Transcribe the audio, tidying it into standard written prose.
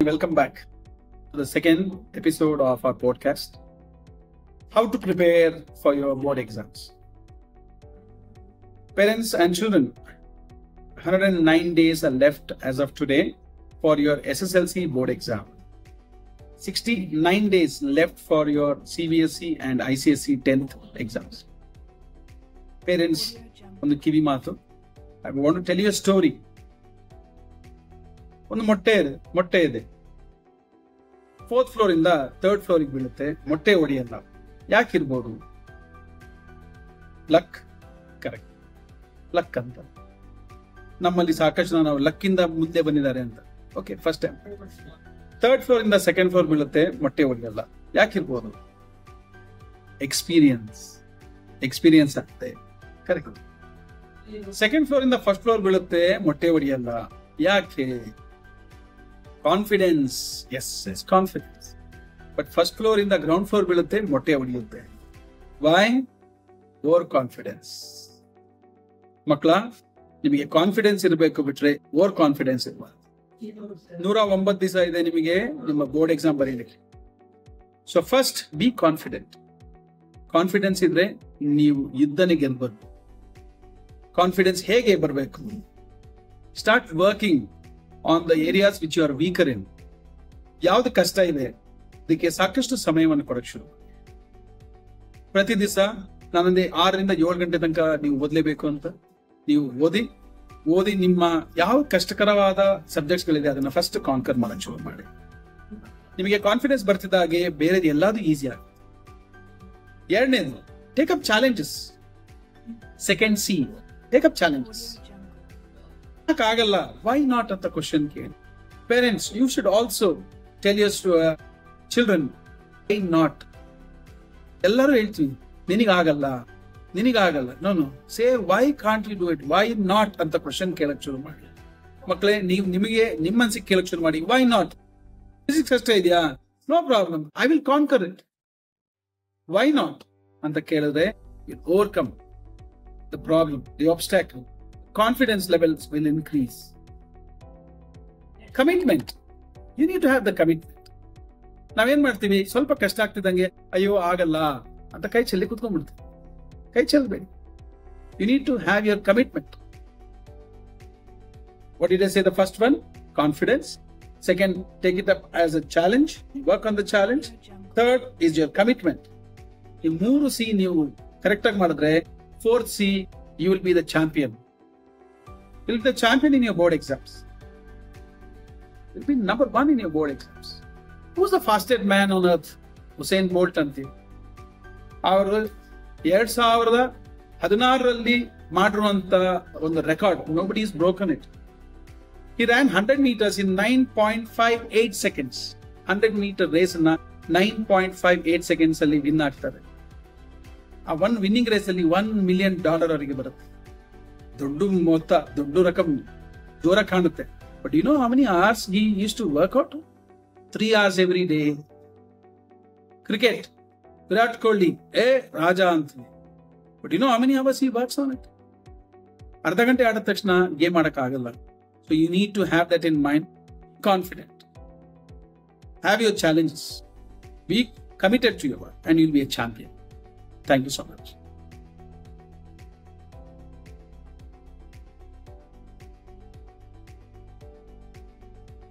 Welcome back to the second episode of our podcast, How to Prepare for Your Board Exams. Parents and children, 109 days are left as of today for your SSLC board exam. 69 days left for your CBSE and ICSE 10th exams. Parents, on the Kivi Matu, I want to tell you a story. ಒಂದು ಮೊಟ್ಟೆ ಇದೆ. 4th floor ಇಂದ 3rd ಫ್ಲೋರಿಗೆ ಬೀಳುತ್ತೆ. ಮೊಟ್ಟೆ ಹೊಡೆಯಲ್ಲ. ಯಾಕಿರ್ಬೋದು? Luck. Correct. Luck ಅಂತ. ನಮ್ಮಲ್ಲಿ ಸಾಕಷ್ಟು ಜನ ನಾವು ಲಕ್ಕಿಂದ ಮುಂದೆ ಬಂದಿದ್ದಾರೆ ಅಂತ. Okay, first time. 3rd floor ಇಂದ 2nd ಫ್ಲೋರ್ ಬೀಳುತ್ತೆ. ಮೊಟ್ಟೆ ಹೊಡೆಯಲ್ಲ. ಯಾಕಿರ್ಬೋದು? ಎಕ್ಸ್ಪೀರಿಯನ್ಸ್ ಆಗುತ್ತೆ. ಕರೆಕ್ಟ್. 2nd ಫ್ಲೋರ್ ಇಂದ 1st ಫ್ಲೋರ್ ಬೀಳುತ್ತೆ. ಮೊಟ್ಟೆ ಹೊಡೆಯಲ್ಲ. ಯಾಕೆ? Confidence. Yes confidence. But 1st floor ಇಂದ ಗ್ರೌಂಡ್ ಫ್ಲೋರ್ ಬೀಳುತ್ತೆ. ಮೊಟ್ಟೆ ಹೊಡೆಯುತ್ತೆ. ವೈ? Over confidence. ಮಕ್ಕಳ, ನಿಮಗೆ ಕಾನ್ಫಿಡೆನ್ಸ್ ಇರಬೇಕು, ಬಿಟ್ರೆ ಓವರ್ ಕಾನ್ಫಿಡೆನ್ಸ್ ಇರಬಾರ್ದು. 109 ದಿವಸ ಇದೆ ನಿಮಗೆ ನಿಮ್ಮ ಬೋರ್ಡ್ ಎಕ್ಸಾಮ್ ಬರೀಲಿಕ್ಕೆ. So first be confident. Confidence ಇದ್ರೆ ನೀವು ಯುದ್ಧನೇ ಗೆಲ್ಬಹುದು. ಕಾನ್ಫಿಡೆನ್ಸ್ ಹೇಗೆ ಬರಬೇಕು? Start working on the areas which you are weaker in. ಯಾವ್ದು ಕಷ್ಟ ಇದೆ ಅದಕ್ಕೆ ಸಾಕಷ್ಟು ಸಮಯವನ್ನು ಕೊಡಕ್ಕೆ ಶುರು. ಪ್ರತಿ ದಿವಸ ನಾನಂದೆ 6 ರಿಂದ 7 ಗಂಟೆ ತನಕ ನೀವು ಓದಲೇಬೇಕು ಅಂತ. ನೀವು ಓದಿ ನಿಮ್ಮ ಯಾವ ಕಷ್ಟಕರವಾದ ಸಬ್ಜೆಕ್ಟ್ಸ್ ಗಳಿದೆ ಅದನ್ನ ಫಸ್ಟ್ ಕಾನ್ಕರ್ ಮಾಡಕ್ ಶುರು ಮಾಡಿ. ನಿಮಗೆ ಕಾನ್ಫಿಡೆನ್ಸ್ ಬರ್ತಿದ್ದ ಹಾಗೆ ಬೇರೆ ಎಲ್ಲಾದು ಈಸಿ ಆಗುತ್ತೆ. ಎರಡನೇದು, take up challenges. Second see, take up challenges. ಆಗಲ್ಲ, ವೈ ನಾಟ್ ಅಂತ ಕ್ವಶನ್ ಕೇಳಿ. Parents, you should also tell your children why not. ಎಲ್ಲರೂ ಹೇಳ್ತೀವಿ ನಿನಗಾಗಲ್ಲ. No say why can't you do it, why not ಅಂತ ಕ್ವಶನ್ ಕೇಳಕ್ ಶುರು ಮಾಡಿ. ಮಕ್ಕಳೇ, ನಿಮಗೆ ನಿಮ್ಮ ಮನಸ್ಸಿಗೆ ಕೇಳಕ್ ಶುರು ಮಾಡಿ. Why not? ಫಿಸಿಕ್ಸ್ ಅಷ್ಟೇ ಇದೆಯಾ? No problem, I will conquer it. Why not ಅಂತ ಕೇಳಿದ್ರೆ will overcome the problem, the obstacle. Confidence levels will increase. Commitment. You need to have the commitment. ನಾವೇನ್ ಮಾಡ್ತೀವಿ, ಸ್ವಲ್ಪ ಕಷ್ಟ ಆಗ್ತಿದ್ದಂಗೆ ಅಯ್ಯೋ ಆಗಲ್ಲ ಅಂತ ಕೈ ಚೆಲ್ಲಿ ಕುತ್ಕೊಂಡ್ಬಿಡ್ತೀವಿ. ಕೈ ಚೆಲ್ಲಬೇಡಿ. You need to have your commitment. What did I say? The first one, confidence. Second, take it up as a challenge. Work on the challenge. Third is your commitment. ಈ 3 C ನೀವು ಕರೆಕ್ಟ್ ಆಗಿ ಮಾಡಿದ್ರೆ 4th C, you will be the champion. You'll be the champion in your board exams. You'll be number 1 in your board exams. Who's the fastest man on earth? Usain Bolt ಅಂತೀವಿ. ಅವರು 2016ರಲ್ಲಿ ಮಾಡಿರುವಂತ ಒಂದು record, nobody has broken it. He ran 100 meters in 9.58 seconds. 100 meter race ಅನ್ನ 9.58 seconds ಅಲ್ಲಿ win ಆಗ್ತಾರೆ. ಆ ಒಂದು winning race ಅಲ್ಲಿ $1 million ಅವರಿಗೆ ಬರುತ್ತೆ. ದೊಡ್ಡ ಮೊತ್ತ, ದೊಡ್ಡ ರಕಮ್, ಜೋರ ಕಾಣುತ್ತೆ. But you know how many hours he used to work out? 3 hours every day. Cricket, Virat Kohli ರಾಜ ಅಂತೀವಿ. But you know how many hours he works on it? ಅರ್ಧ ಗಂಟೆ ಆಡಿದ ತಕ್ಷಣ ಗೇಮ್ ಆಡಕ್ ಆಗಲ್ಲ. So you need to have that in mind. Confident. Have your challenges. Be committed to your work and you will be a champion. Thank you so much.